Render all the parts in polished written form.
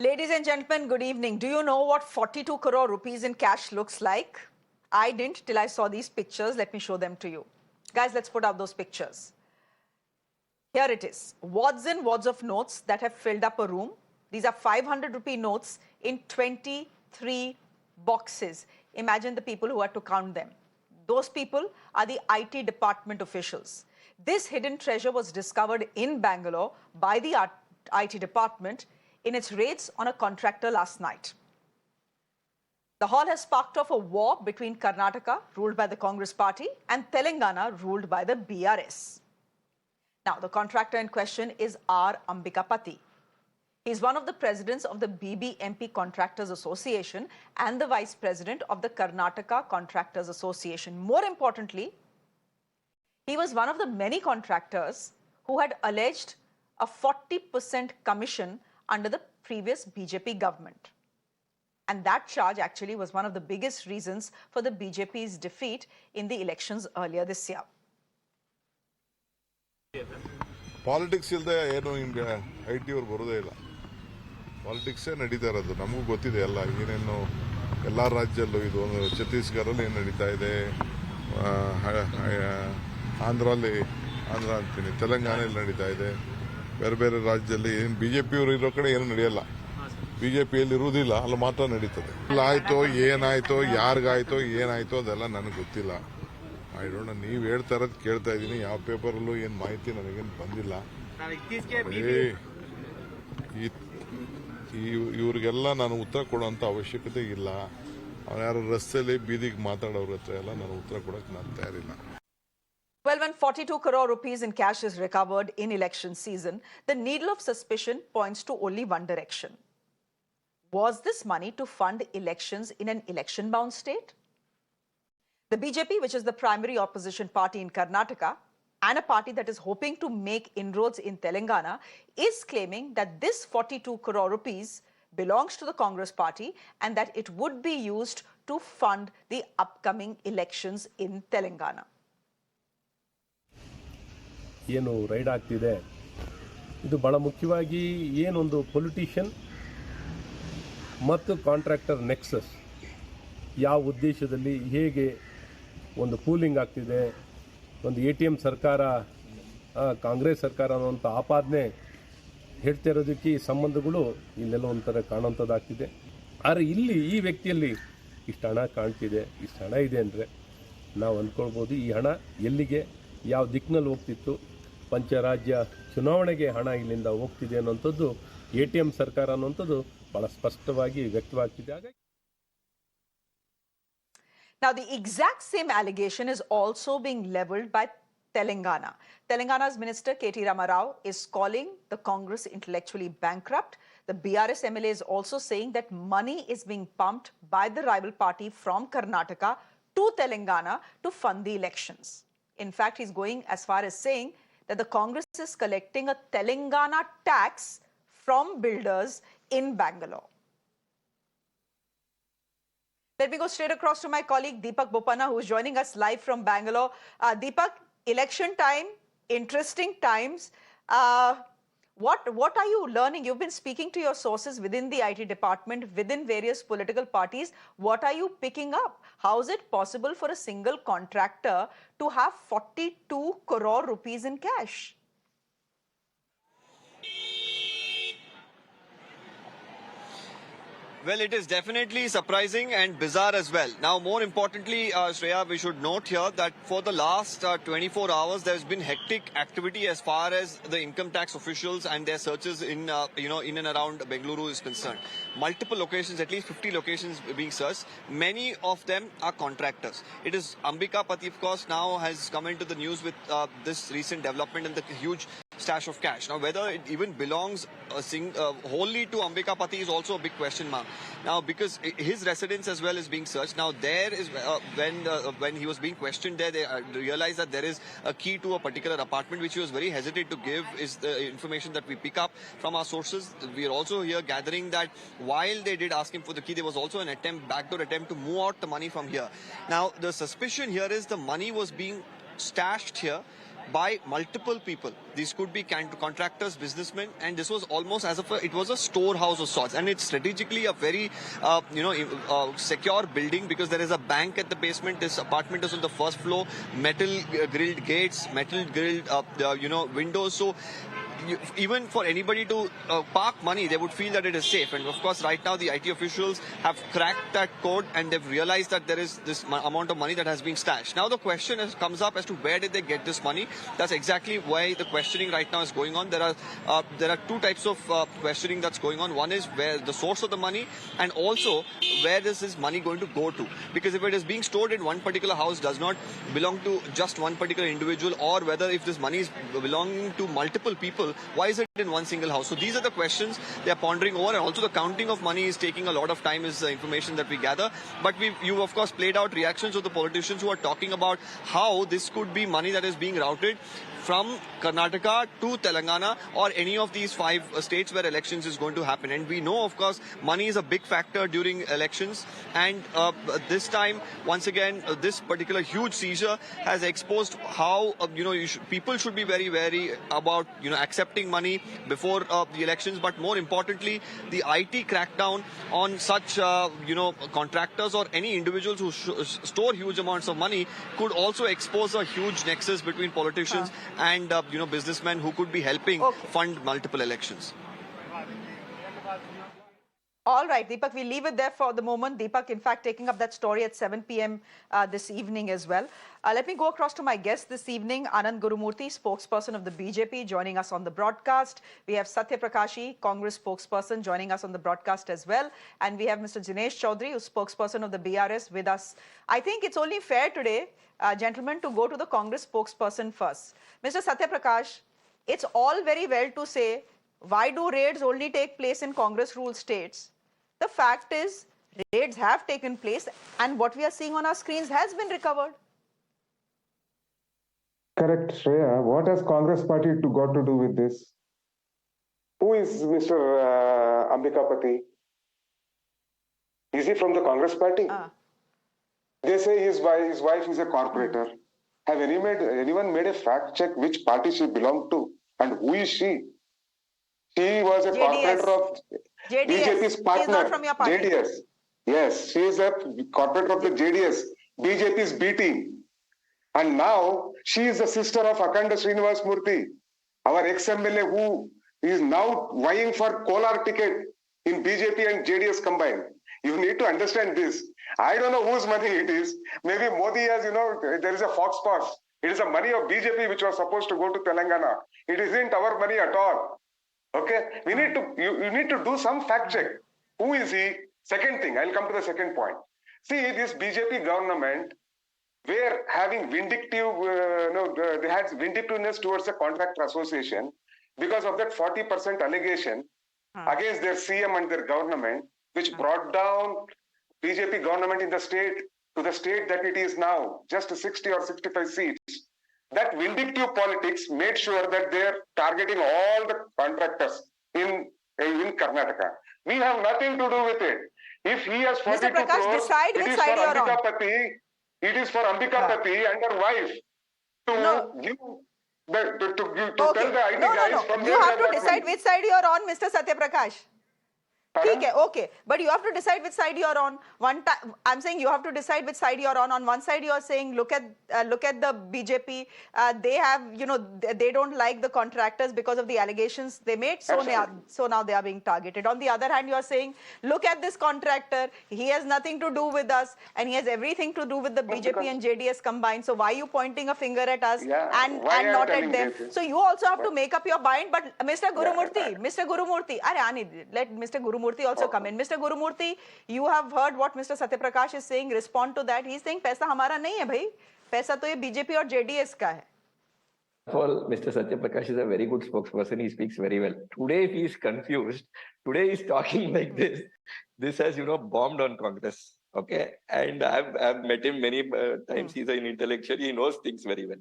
Ladies and gentlemen, good evening. Do you know what 42 crore rupees in cash looks like? I didn't till I saw these pictures. Let me show them to you. Guys, let's put up those pictures. Here it is. Wads and wads of notes that have filled up a room. These are 500 rupee notes in 23 boxes. Imagine the people who had to count them. Those people are the IT department officials. This hidden treasure was discovered in Bangalore by the IT department in its raids on a contractor last night. The haul has sparked off a war between Karnataka, ruled by the Congress party, and Telangana, ruled by the BRS. Now, the contractor in question is R. Ambhikapathy. He is one of the presidents of the BBMP Contractors Association and the vice president of the Karnataka Contractors Association. More importantly, he was one of the many contractors who had alleged a 40% commission under the previous BJP government. And that charge actually was one of the biggest reasons for the BJP's defeat in the elections earlier this year. Politics ilde ಏನು ಹಿಂಗೆ IT ಅವರು ಬರೋದೇ ಇಲ್ಲ. ಪಾಲಿಟಿಕ್ಸೇ ನಡೀತಾ ಇರೋದು. ನಮಗೂ ಗೊತ್ತಿದೆ ಎಲ್ಲ ಏನೇನು ಎಲ್ಲ ರಾಜ್ಯದಲ್ಲೂ ಇದು ಛತ್ತೀಸ್ಗಢಲ್ಲಿ ಏನು ನಡೀತಾ ಇದೆ, ಆಂಧ್ರ ಅಂತೀನಿ, ತೆಲಂಗಾಣದಲ್ಲಿ ನಡೀತಾ ಇದೆ, ಬೇರೆ ಬೇರೆ ರಾಜ್ಯದಲ್ಲಿ ಏನು ಬಿಜೆಪಿಯವರು ಇರೋ ಕಡೆ ಏನು ನಡೆಯಲ್ಲ. ಬಿಜೆಪಿಯಲ್ಲಿ ಇರುವುದಿಲ್ಲ, ಅಲ್ಲಿ ಮಾತ್ರ ನಡೀತದೆ. ಆಯ್ತೋ ಏನಾಯ್ತೋ ಯಾರಿಗಾಯ್ತೋ ಏನಾಯ್ತೋ ಅದೆಲ್ಲ ನನಗೆ ಗೊತ್ತಿಲ್ಲ. I don't know. ನೀವು ಹೇಳ್ತಾ ಇರೋದು ಕೇಳ್ತಾ ಇದ್ದೀನಿ. ಯಾವ ಪೇಪರಲ್ಲೂ ಏನು ಮಾಹಿತಿ ನನಗೇನು ಬಂದಿಲ್ಲ. ಇವ್ರಿಗೆಲ್ಲ ನಾನು ಉತ್ತರ ಕೊಡೋಂಥ ಅವಶ್ಯಕತೆ ಇಲ್ಲ. ಅವ್ರು ಯಾರು ರಸ್ತೆಯಲ್ಲಿ ಬೀದಿಗೆ ಮಾತಾಡೋರ ಹತ್ರ ಎಲ್ಲ ನಾನು ಉತ್ತರ ಕೊಡೋಕೆ ನಾನು ತಯಾರಿಲ್ಲ. Well, when 42 crore rupees in cash is recovered in election season, the needle of suspicion points to only one direction. Was this money to fund elections in an election-bound state? The BJP, which is the primary opposition party in Karnataka and a party that is hoping to make inroads in Telangana, is claiming that this 42 crore rupees belongs to the Congress party and that it would be used to fund the upcoming elections in Telangana. ಏನು ride ಆಗ್ತಿದೆ ಇದು ಬಹಳ ಮುಖ್ಯವಾಗಿ ಏನೊಂದು politician ಮತ್ತು contractor nexus ಯಾವ ಉದ್ದೇಶದಲ್ಲಿ ಹೇಗೆ ಒಂದು ಪೂಲಿಂಗ್ ಆಗ್ತಿದೆ, ಒಂದು ATM ಸರ್ಕಾರ ಕಾಂಗ್ರೆಸ್ ಸರ್ಕಾರ ಅನ್ನುವಂಥ ಆಪಾದನೆ ಹೇಳ್ತಿರೋದಕ್ಕೆ ಈ ಸಂಬಂಧಗಳು ಇಲ್ಲೆಲ್ಲ ಒಂಥರ ಕಾಣುವಂಥದ್ದಾಗ್ತಿದೆ. ಆದರೆ ಇಲ್ಲಿ ಈ ವ್ಯಕ್ತಿಯಲ್ಲಿ ಇಷ್ಟು ಹಣ ಕಾಣ್ತಿದೆ, ಇಷ್ಟು ಹಣ ಇದೆ ಅಂದರೆ ನಾವು ಅಂದ್ಕೊಳ್ಬೋದು ಈ ಹಣ ಎಲ್ಲಿಗೆ ಯಾವ ದಿಕ್ಕಿನಲ್ಲಿ ಹೋಗ್ತಿತ್ತು, ಪಂಚರಾಜ್ಯ ಚುನಾವಣೆಗೆ ಹಣ ಇಲ್ಲಿಂದ ಹೋಗ್ತಿದೆ ಅನ್ನೋಂಥದ್ದು ATM ಸರ್ಕಾರ ಅನ್ನೋಂಥದ್ದು ಬಹಳ ಸ್ಪಷ್ಟವಾಗಿ ವ್ಯಕ್ತವಾಗ್ತಿದೆ. ಹಾಗಾಗಿ Now, the exact same allegation is also being leveled by Telangana. Telangana's Minister K.T. Rama Rao is calling the Congress intellectually bankrupt. The BRS MLA is also saying that money is being pumped by the rival party from Karnataka to Telangana to fund the elections. In fact, he's going as far as saying that the Congress is collecting a Telangana tax from builders in Bangalore. Let me go straight across to my colleague Deepak Bopanna, who is joining us live from Bangalore. Deepak, election time, interesting times. What are you learning? You've been speaking to your sources within the IT department, within various political parties. What are you picking up? How is it possible for a single contractor to have 42 crore rupees in cash? Well, it is definitely surprising and bizarre as well. Now, more importantly, Shreya, we should note here that for the last 24 hours, there's been hectic activity as far as the income tax officials and their searches in and around Bengaluru is concerned. Multiple locations, at least 50 locations being searched. Many of them are contractors. It is Ambhikapathy, of course, now has come into the news with this recent development and the huge stash of cash. Now, whether it even belongs wholly to Ambhikapathy is also a big question mark. Now, because his residence as well is being searched. Now, there is when he was being questioned there, they realized that there is a key to a particular apartment, which he was very hesitant to give, is the information that we pick up from our sources. We are also here gathering that while they did ask him for the key, there was also an backdoor attempt to move out the money from here. Now, the suspicion here is the money was being stashed here by multiple people. These could be contractors, businessmen, and this was almost as if it was a storehouse of sorts. And it's strategically a very, secure building because there is a bank at the basement. This apartment is on the first floor, metal grilled gates, metal grilled, windows. So even for anybody to park money, they would feel that it is safe. And of course, right now the IT officials have cracked that code and they've realized that there is this amount of money that has been stashed. Now the question comes up as to where did they get this money? That's exactly why the questioning right now is going on. There are two types of questioning that's going on. One is where the source of the money, and also where is this money going to go to? Because if it is being stored in one particular house, does not belong to just one particular individual, or whether if this money is belonging to multiple people, why is it in one single house? So these are the questions they are pondering over, and also the counting of money is taking a lot of time, is the information that we gather. But you of course played out reactions of the politicians who are talking about how this could be money that is being routed from Karnataka to Telangana or any of these 5 states where elections is going to happen. And we know, of course, money is a big factor during elections. And this time, once again, this particular huge seizure has exposed how, people should be very wary about, accepting money before the elections. But more importantly, the IT crackdown on such, contractors or any individuals who store huge amounts of money could also expose a huge nexus between politicians and businessmen who could be helping fund multiple elections. All right, Deepak, we leave it there for the moment. Deepak, in fact, taking up that story at 7 p.m. This evening as well. Let me go across to my guest this evening, Anand Gurumurthy, spokesperson of the BJP, joining us on the broadcast. We have Satya Prakashi, Congress spokesperson, joining us on the broadcast as well. And we have Mr. Dinesh Chaudhary, who's spokesperson of the BRS, with us. I think it's only fair today, gentlemen, to go to the Congress spokesperson first. Mr. Satya Prakash, it's all very well to say, why do raids only take place in Congress-ruled states? The fact is, raids have taken place, and what we are seeing on our screens has been recovered. Correct, Shreya. What has Congress party got to do with this? Who is Mr. Ambhikapathy? Is he from the Congress party? They say his wife is a corporator. Have anyone made a fact check which party she belonged to and who is she? She was a corporator of BJP's partner. She is not from your party. JDS. Yes, she is a corporator of the JDS, BJP's B team. And now she is the sister of Akhanda Srinivas Murthy, our ex-MLA who is now vying for Kolar ticket in BJP and JDS combined. You need to understand this. I don't know whose money it is. Maybe Modi has, there is a fox pass. It is the money of BJP which was supposed to go to Telangana. It isn't our money at all. Okay? You need to do some fact check. Who is he? Second thing, I'll come to the second point. See, this BJP government were having vindictive, they had vindictiveness towards the Contractor Association because of that 40% allegation against their CM and their government, which brought down BJP government in the state to the state that it is now, just 60 or 65 seats. That vindictive politics made sure that they're targeting all the contractors in Karnataka. We have nothing to do with it. If he has 42 Mr. Prakash, crores, decide it which is side for you're on. Ambhikapathy. It is for Ambhikapathy and her wife to give tell the IT guys from You have to decide which side you're on, Mr. Satya Prakash. Okay, but you have to decide which side you're on. I'm saying you have to decide which side you're on. On one side, you're saying look at the BJP. They have, they don't like the contractors because of the allegations they made. So now they are being targeted. On the other hand, you're saying look at this contractor. He has nothing to do with us, and he has everything to do with the BJP and JDS combined. So why are you pointing a finger at us and not at them? So you also have to make up your mind. But Mr. Gurumurthy, let Mr. Gurumurthy also come in. Mr. Gurumurthy, you have heard what Mr. Satya Prakash is saying. Respond to that. He is saying, "पैसा हमारा नहीं है भाई. पैसा तो ये BJP और JDS का है." First of all, Mr. Satya Prakash is a very good spokesperson. He speaks very well. Today, if he is confused, today he's talking like this. This has, bombed on Congress. Okay, and I've met him many times. He's an intellectual. He knows things very well.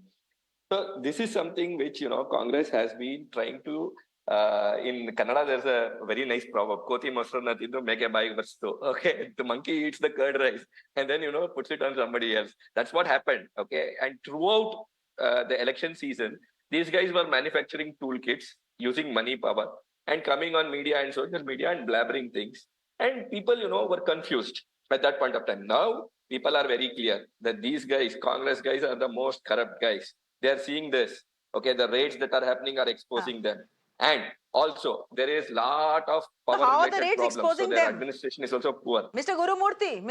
So this is something which Congress has been trying to. In Kannada, there's a very nice proverb: "Koti masrana tindu meke bayi vastu." Okay, the monkey eats the curd rice and then puts it on somebody else. That's what happened. Okay, and throughout the election season, these guys were manufacturing toolkits using money power and coming on media and social media and blabbering things. And people, were confused at that point of time. Now, people are very clear that these guys, Congress guys, are the most corrupt guys. They are seeing this. Okay, the raids that are happening are exposing them. And also, there is lot of So how are the power-related raids problems. exposing So their them? administration is also poor. Mr. Gurumurthy,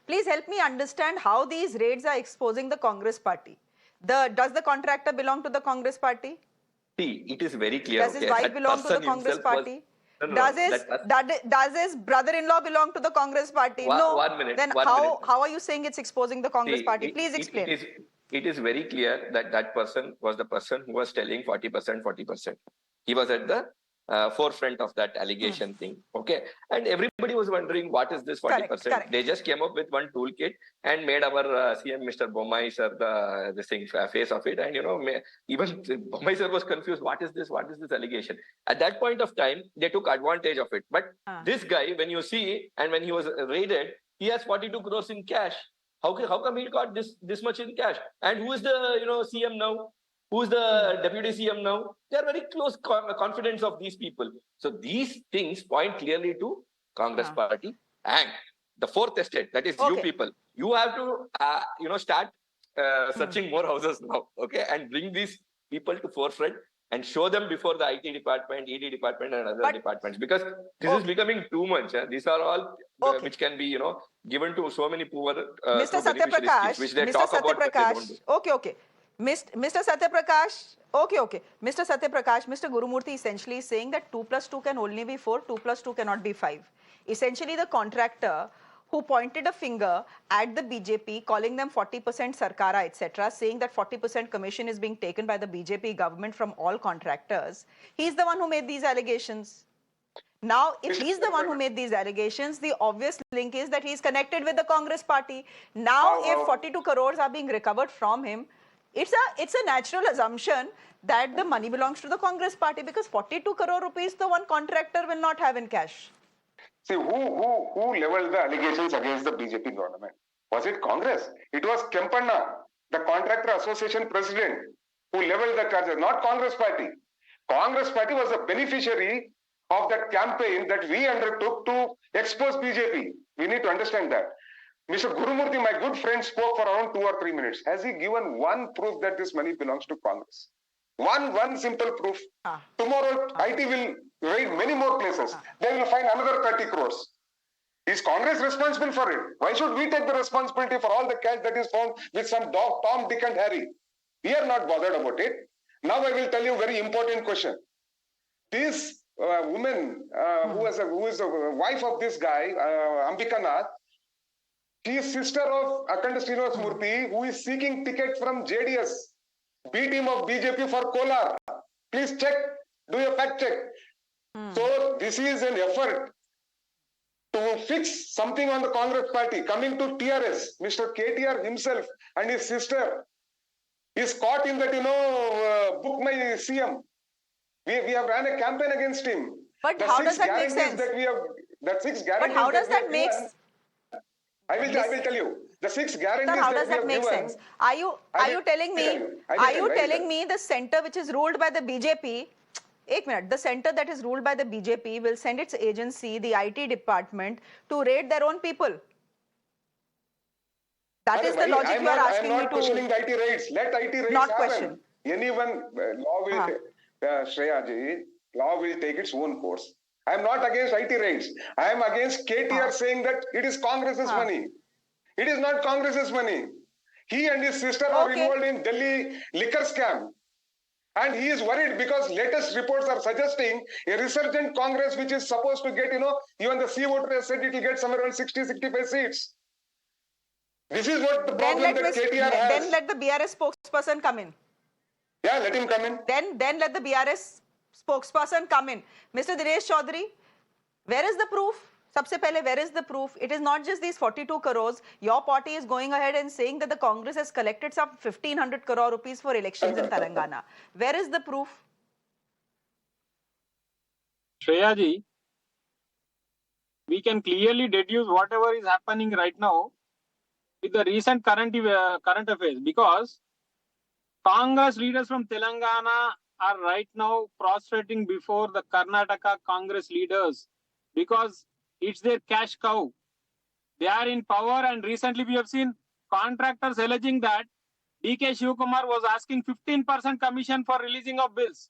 please help me understand how these raids are exposing the Congress party. Does the contractor belong to the Congress party? See, it is very clear. Does his wife belong to the Congress party? Does his brother-in-law belong to the Congress party? No. One minute. Then how are you saying it's exposing the Congress party? Please explain. It is very clear that that person was the person who was telling 40%, 40%. He was at the forefront of that allegation thing. Okay. And everybody was wondering, what is this 40%? Correct. They just came up with one toolkit and made our CM, Mr. Bommai sir, the face of it. And, even Bommai sir was confused. What is this? What is this allegation? At that point of time, they took advantage of it. But this guy, when you see, and when he was raided, he has 42 crores in cash. How come he got this much in cash? And who is the CM now? Who's the deputy CM now? They are very close confidence of these people. So these things point clearly to Congress party and the fourth estate. That is you people. You have to start searching more houses now. Okay, and bring these people to forefront and show them before the IT department, ED department, and other departments, because this is becoming too much. These are all which can be given to so many poor Mr. Satyaprakash, which they Mr. talk about, but they don't Satyaprakash, do. okay. Mr. Satyaprakash, okay. Mr. Satyaprakash, Mr. Gurumurthy essentially is saying that 2 plus 2 can only be 4, 2 plus 2 cannot be 5. Essentially, the contractor who pointed a finger at the BJP, calling them 40% Sarkara, etc., saying that 40% commission is being taken by the BJP government from all contractors, he's the one who made these allegations. Now, if he's the one who made these allegations, the obvious link is that he's connected with the Congress party. Now, if 42 crores are being recovered from him, it's a natural assumption that the money belongs to the Congress party, because 42 crore rupees the one contractor will not have in cash. See, who leveled the allegations against the BJP government? Was it Congress? It was Kempanna, the Contractor Association president, who leveled the charges, not Congress party. Congress party was the beneficiary of that campaign that we undertook to expose BJP. We need to understand that. Mr. Gurumurthy, my good friend, spoke for around 2 or 3 minutes. Has he given one proof that this money belongs to Congress? One simple proof. Tomorrow, IT will raid many more places. They will find another 30 crores. Is Congress responsible for it? Why should we take the responsibility for all the cash that is found with some dog, Tom, Dick and Harry? We are not bothered about it. Now I will tell you a very important question. This woman who is the wife of this guy, Ambhikapathy, she is sister of Akhanda Srinivas Murthy, who is seeking ticket from JDS, B team of BJP for Kolar. Please check, do a fact check. So this is an effort to fix something on the Congress party. Coming to TRS, Mr. KTR himself and his sister is caught in that, book my CM. We have ran a campaign against him. But how does that make sense? That 6 guarantees. But how does that make sense? I will tell you. The 6 guarantees. Sir, how does that make sense? Are you telling me the center which is ruled by the BJP? The center that is ruled by the BJP will send its agency, the IT department, to raid their own people? That is the logic you are asking me to. I am not questioning the IT raids. Let IT raids not happen. Question. Anyone, law will, Shreya ji, law will take its own course. I am not against IT raids. I am against KTR saying that it is Congress's money. It is not Congress's money. He and his sister are involved in Delhi liquor scam. And he is worried because latest reports are suggesting a resurgent Congress which is supposed to get, even the C voter has said it will get somewhere around 60-65 seats. This is what the problem that KTR has. Then let the BRS spokesperson come in. Yeah, let him come in. Then let the BRS spokesperson come in. Mr. Dinesh Chaudhary, where is the proof? Sabse pehle, where is the proof? It is not just these 42 crores. Your party is going ahead and saying that the Congress has collected some 1,500 crore rupees for elections in Telangana. Where is the proof? Shreya ji, we can clearly deduce whatever is happening right now with the recent current affairs, because Congress leaders from Telangana are right now prostrating before the Karnataka Congress leaders because it's their cash cow. They are in power, and recently we have seen contractors alleging that DK Shivkumar was asking 15% commission for releasing of bills.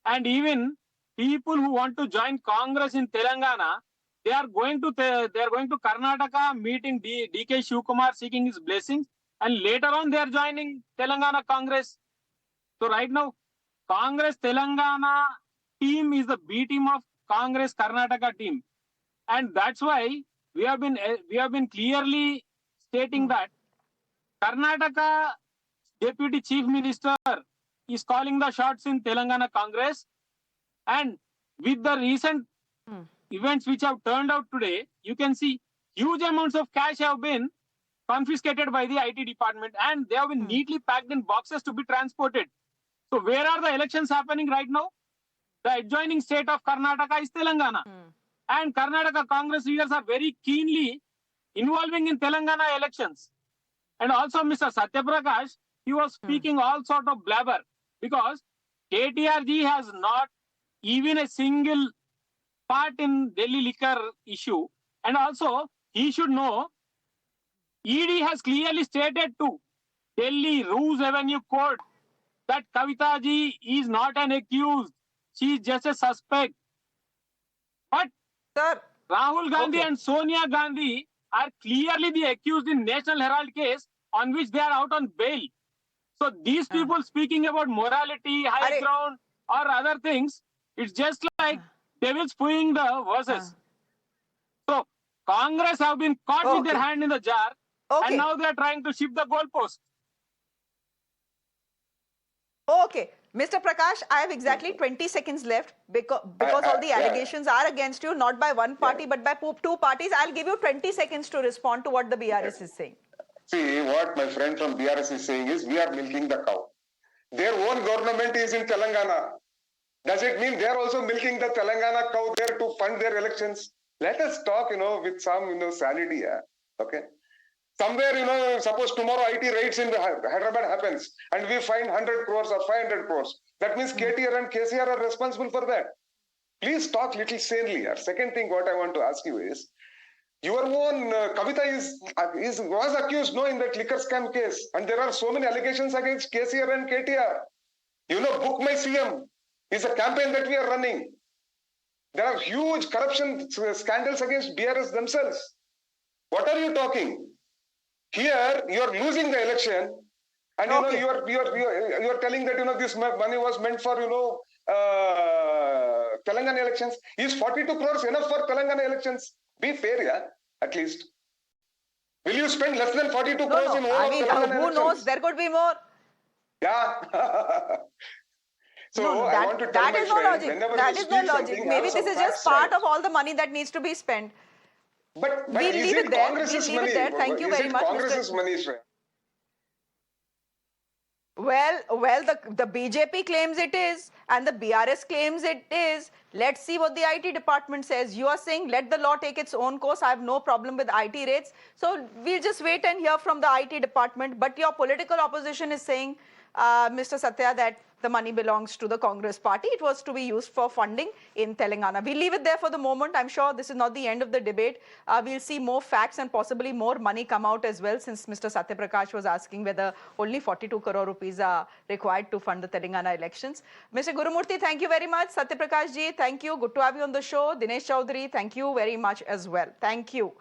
And even people who want to join Congress in Telangana, they are going to Karnataka, meeting DK Shivkumar, seeking his blessings, and later on they are joining Telangana Congress. So right now, Congress Telangana team is the B team of Congress Karnataka team, and that's why we have been clearly stating that Karnataka Deputy Chief Minister is calling the shots in Telangana Congress, and with the recent events which have turned out today, you can see huge amounts of cash have been confiscated by the IT department, and they have been neatly packed in boxes to be transported. So where are the elections happening right now? The adjoining state of Karnataka is Telangana. And Karnataka Congress leaders are very keenly involving in Telangana elections. And also Mr. Satyaprakash, he was speaking all sort of blabber, because KTRG has not even a single part in Delhi liquor issue. And also, he should know, ED has clearly stated to Delhi Roos Avenue Court that Kavita ji is not an accused. She is just a suspect. But Sir, Rahul Gandhi and Sonia Gandhi are clearly the accused in National Herald case on which they are out on bail. So these people speaking about morality, high ground, or other things, it's just like devils pulling the verses. So Congress have been caught with their hand in the jar, and now they are trying to shift the goalpost. Okay. Mr. Prakash, I have exactly 20 seconds left because all the allegations are against you, not by one party, but by two parties. I'll give you 20 seconds to respond to what the BRS is saying. See, what my friend from BRS is saying is, we are milking the cow. Their own government is in Telangana. Does it mean they are also milking the Telangana cow there to fund their elections? Let us talk, with some, sanity. Okay. Somewhere, suppose tomorrow IT raids in Hyderabad happens and we find 100 crores or 500 crores. That means KTR and KCR are responsible for that. Please talk little sanely. Second thing, what I want to ask you is, your own Kavita was accused, in that liquor scam case. And there are so many allegations against KCR and KTR. Book My CM is a campaign that we are running. There are huge corruption scandals against BRS themselves. What are you talking? Here, you are losing the election, and you are telling that this money was meant for Telangana elections. Is 42 crores enough for Telangana elections? Be fair, yeah, at least. Will you spend less than 42 crores in all Telangana who elections? knows? There could be more. Yeah. So I want to tell that my is no friend, logic. whenever That you is no speak logic. something, Maybe have this some is just facts part right. of all the money that needs to be spent. But We'll is leave it it there. Congress's We'll leave money? it there. Thank you very much, Congress's Mr. money, Shreya? Well, the BJP claims it is, and the BRS claims it is. Let's see what the IT department says. You are saying let the law take its own course. I have no problem with IT rates. So we'll just wait and hear from the IT department. But your political opposition is saying, Mr. Satya, that the money belongs to the Congress party. It was to be used for funding in Telangana. We'll leave it there for the moment. I'm sure this is not the end of the debate. We'll see more facts and possibly more money come out as well, since Mr. Satya Prakash was asking whether only 42 crore rupees are required to fund the Telangana elections. Mr. Gurumurthy, thank you very much. Satya Prakash ji, thank you. Good to have you on the show. Dinesh Chaudhary, thank you very much as well. Thank you.